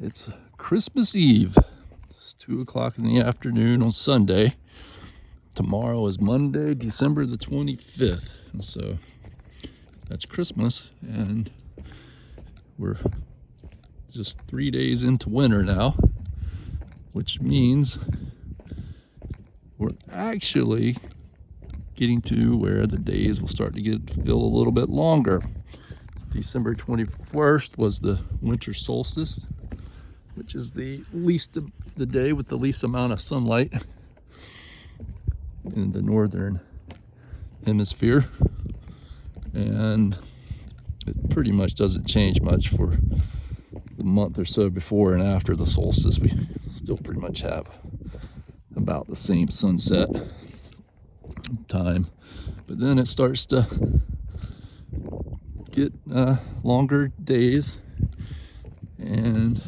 It's Christmas Eve. It's 2 o'clock in the afternoon on Sunday. Tomorrow is Monday, December the 25th. And so that's Christmas, and we're just 3 days into winter now, which means we're actually getting to where the days will start to feel a little bit longer. December 21st was the winter solstice, which is the day with the least amount of sunlight in the northern hemisphere, and it pretty much doesn't change much for the month or so before and after the solstice. We still pretty much have about the same sunset time, but then it starts to get longer days, and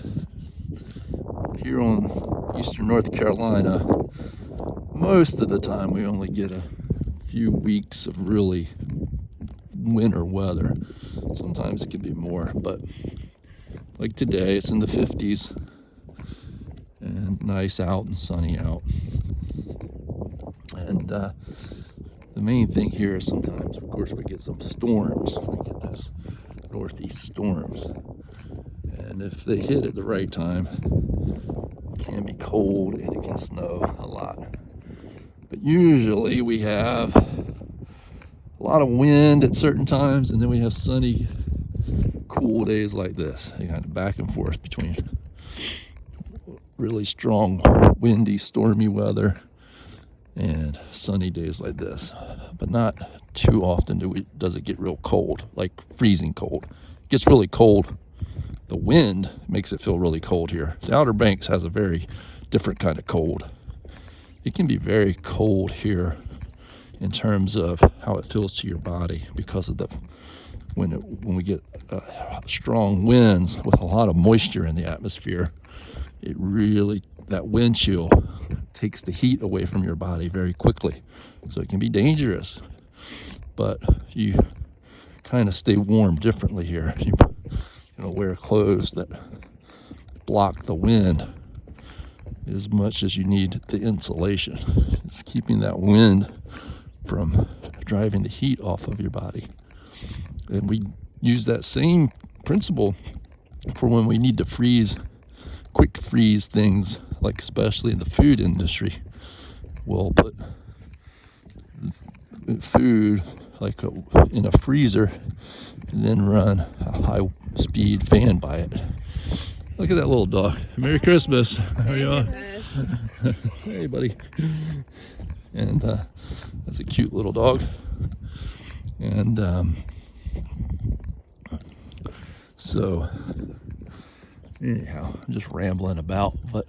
here on eastern North Carolina, most of the time we only get a few weeks of really winter weather. Sometimes it can be more, but like today it's in the 50s and nice out and sunny out. And the main thing here is sometimes, of course, we get some storms. We get those northeast storms, and if they hit at the right time, it can be cold and it can snow a lot. But usually we have a lot of wind at certain times, and then we have sunny, cool days like this. They kind of back and forth between really strong, windy, stormy weather and sunny days like this. But not too often does it get real cold, like freezing cold. It gets really cold. The wind makes it feel really cold here. The Outer Banks has a very different kind of cold. It can be very cold here in terms of how it feels to your body because of when we get strong winds with a lot of moisture in the atmosphere. It really, that wind chill takes the heat away from your body very quickly, so it can be dangerous. But you kind of stay warm differently here. You wear clothes that block the wind as much as you need the insulation. It's keeping that wind from driving the heat off of your body. And we use that same principle for when we need to quick freeze things, like especially in the food industry. We'll put food like in a freezer and then run a high speed fan by it. Look at that little dog. Merry Christmas. How are you? Hey, buddy. And that's a cute little dog. And so anyhow, I'm just rambling about, but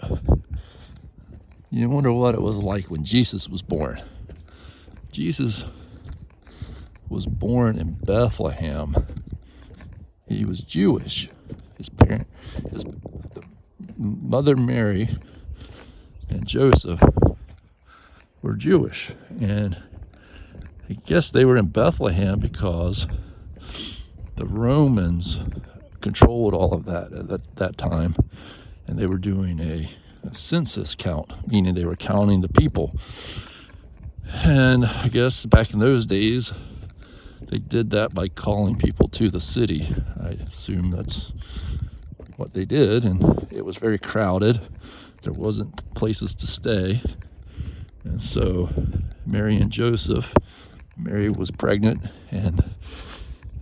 you wonder what it was like when Jesus was born. Jesus was born in Bethlehem. He was Jewish. His mother Mary and Joseph were Jewish, and I guess they were in Bethlehem because the Romans controlled all of that at that time, and they were doing a census count, meaning they were counting the people. And I guess back in those days they did that by calling people to the city. I assume that's what they did, and it was very crowded. There wasn't places to stay, and so Mary and Joseph, Mary was pregnant, and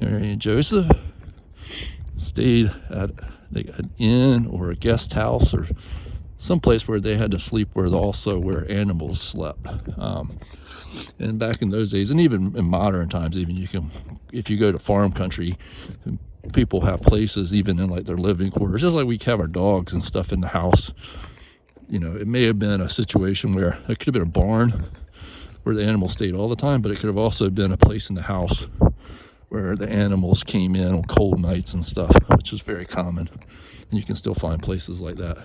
Mary and Joseph stayed at an inn or a guest house or someplace where they had to sleep, where animals slept. And back in those days, and even in modern times, if you go to farm country, people have places even in like their living quarters, just like we have our dogs and stuff in the house. It may have been a situation where it could have been a barn where the animals stayed all the time, but it could have also been a place in the house where the animals came in on cold nights and stuff, which is very common. And you can still find places like that,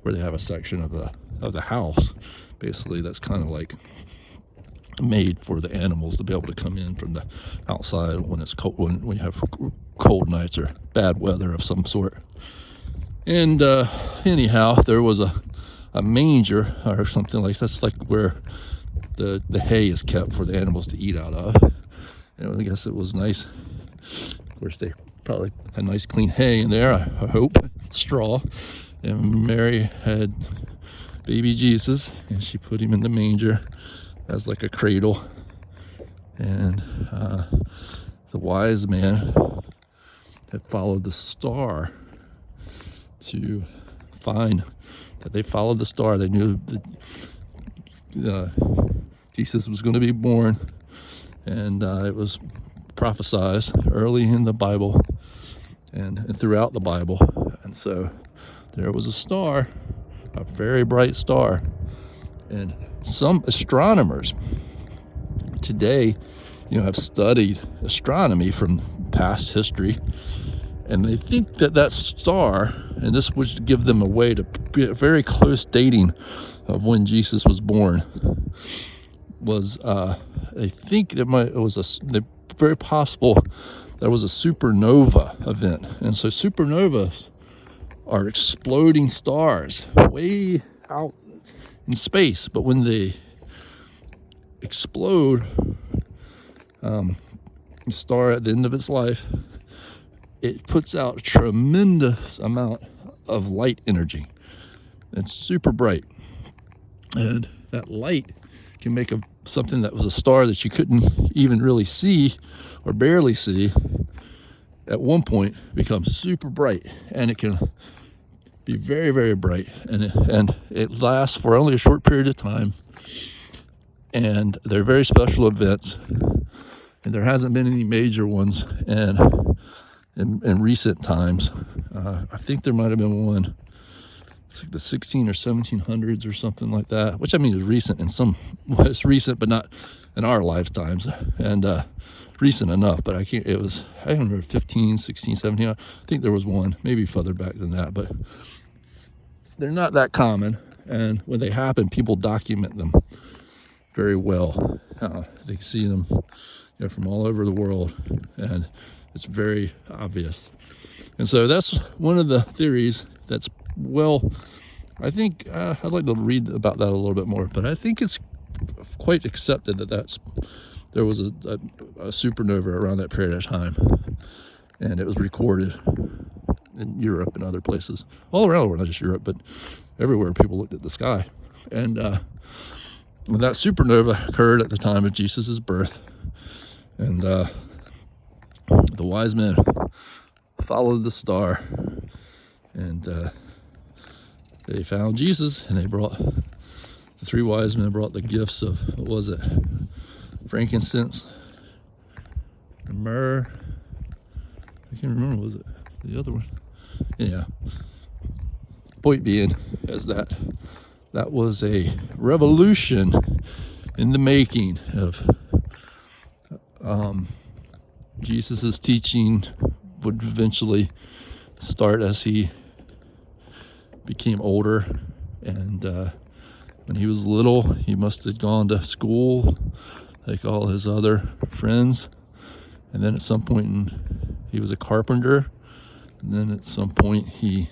where they have a section of the house, basically, that's kind of like made for the animals to be able to come in from the outside when it's cold, when you have cold nights or bad weather of some sort. And anyhow, there was a manger or something like that's like where the hay is kept for the animals to eat out of. And I guess it was nice. Of course, they probably had nice clean hay in there, I hope, straw. And Mary had baby Jesus, and she put him in the manger as like a cradle. And the wise man had followed the star to find that they followed the star. They knew that Jesus was going to be born, and it was prophesied early in the Bible and throughout the Bible. And so there was a star, a very bright star, and some astronomers today, have studied astronomy from past history, and they think that that star, and this would give them a way to get a very close dating of when Jesus was born, was they think very possible there was a supernova event. And so supernovas are exploding stars way out in space, but when they explode, the star at the end of its life, it puts out a tremendous amount of light energy. It's super bright, and that light can make something that was a star that you couldn't even really see or barely see at one point become super bright, and it can be very, very bright, and it lasts for only a short period of time, and they're very special events, and there hasn't been any major ones in recent times. I think there might have been one. It's like the 16 or 1700s or something like that, which I mean is recent in some ways, recent, but not in our lifetimes, and recent enough. But I don't remember 15, 16, 17. I think there was one, maybe further back than that, but they're not that common. And when they happen, people document them very well. They see them, from all over the world, and it's very obvious. And so that's one of the theories that's, I think I'd like to read about that a little bit more, but I think it's quite accepted that there was a supernova around that period of time, and it was recorded in Europe and other places all around the world, not just Europe, but everywhere people looked at the sky. And when that supernova occurred at the time of Jesus's birth, and the wise men followed the star, and they found Jesus, and the three wise men brought the gifts of, what was it, frankincense, myrrh, I can't remember, was it the other one? Yeah. Point being is that was a revolution in the making of Jesus's teaching. Would eventually start as he became older, and when he was little, he must have gone to school like all his other friends, and then at some point he was a carpenter, and then at some point he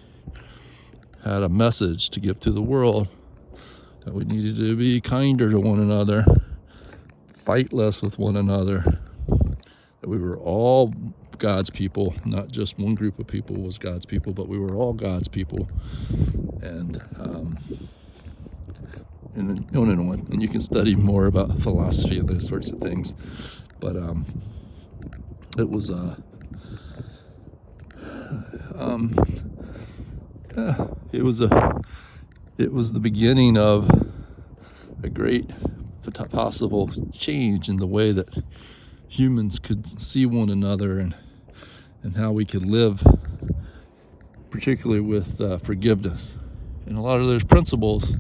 had a message to give to the world that we needed to be kinder to one another, fight less with one another, that we were all God's people, not just one group of people was God's people, but we were all God's people, and on and on. And you can study more about philosophy and those sorts of things, but it was it was the beginning of a great possible change in the way that humans could see one another, and how we could live, particularly with forgiveness. And a lot of those principles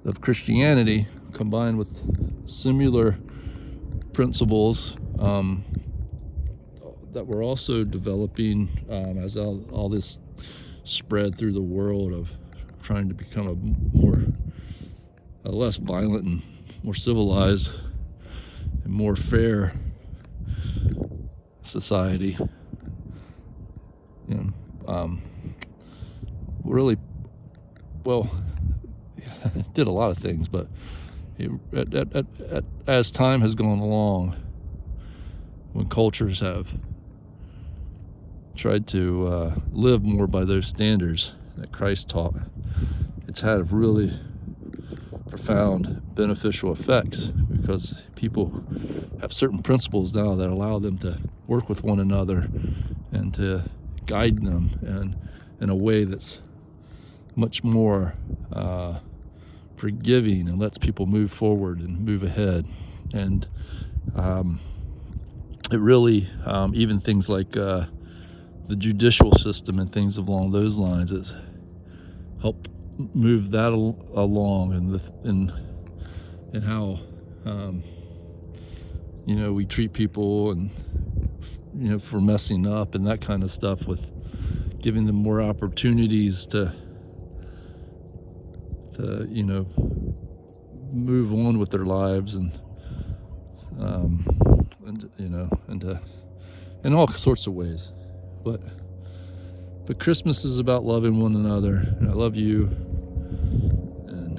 of Christianity combined with similar principles that were also developing as all this spread through the world of trying to become a less violent and more civilized and more fair society. really, well, did a lot of things, but as time has gone along, when cultures have tried to live more by those standards that Christ taught, it's had really profound beneficial effects, because people have certain principles now that allow them to work with one another and to guide them in a way that's much more forgiving and lets people move forward and move ahead. And it really, even things like the judicial system and things along those lines, has helped move that along, and how we treat people, and for messing up and that kind of stuff, with giving them more opportunities to move on with their lives, and in all sorts of ways. But Christmas is about loving one another, and I love you. And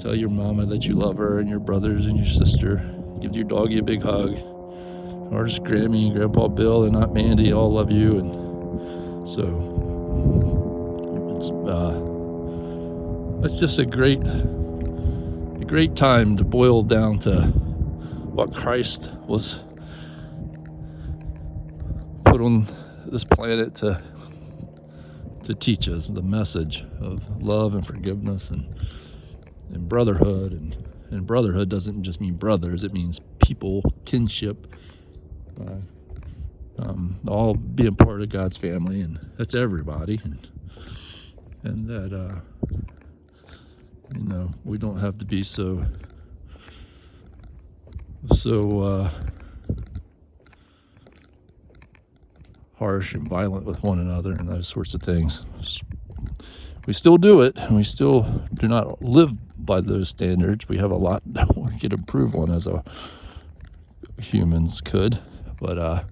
tell your mama that you love her, and your brothers and your sister. Give your doggy a big hug. Artist Grammy and Grandpa Bill and Aunt Mandy all love you, and so it's just a great time to boil down to what Christ was put on this planet to teach us, the message of love and forgiveness and brotherhood. And brotherhood doesn't just mean brothers, it means people, kinship, all being part of God's family, and that's everybody, and that we don't have to be so harsh and violent with one another and those sorts of things. We still do it, and we still do not live by those standards. We have a lot that we could improve on as humans could, but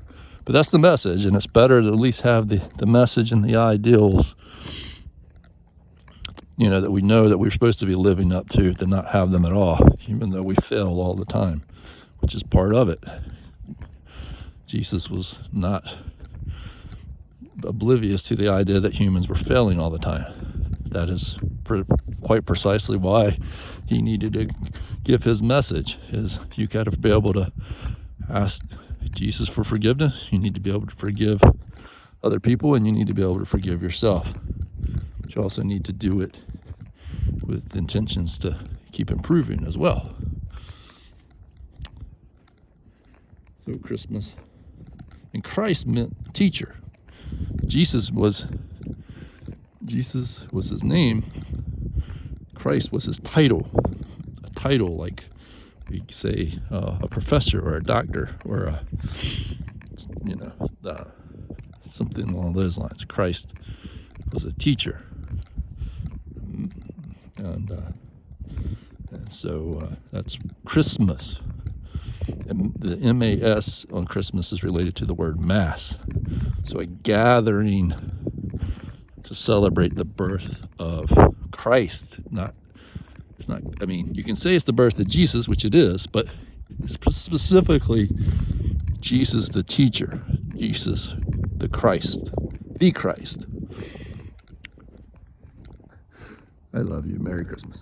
that's the message, and it's better to at least have the message and the ideals that we know that we're supposed to be living up to not have them at all, even though we fail all the time, which is part of it. Jesus was not oblivious to the idea that humans were failing all the time. That is quite precisely why he needed to give his message. You got to be able to ask Jesus for forgiveness. You need to be able to forgive other people, and you need to be able to forgive yourself. But you also need to do it with intentions to keep improving as well. So Christmas, and Christ meant teacher. Jesus was his name. Christ was his title. A title like we say a professor or a doctor or something along those lines. Christ was a teacher, and so that's Christmas. And the MAS on Christmas is related to the word mass. So a gathering to celebrate the birth of Christ. I mean, you can say it's the birth of Jesus, which it is, but specifically Jesus the teacher, Jesus the Christ. I love you. Merry Christmas.